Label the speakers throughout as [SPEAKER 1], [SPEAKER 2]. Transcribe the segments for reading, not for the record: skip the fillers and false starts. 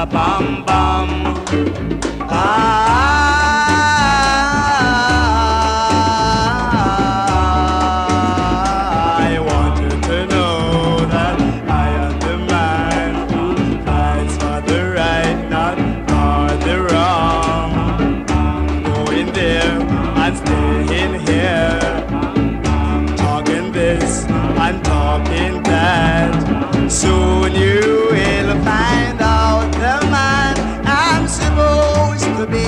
[SPEAKER 1] a bam bam. I want you to know that I am the man who fights for the right, not for the wrong. Going there and staying here, talking this and talking that. Soon you will find out the man I'm supposed to be.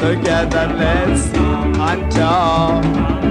[SPEAKER 1] Together, let's sing and talk.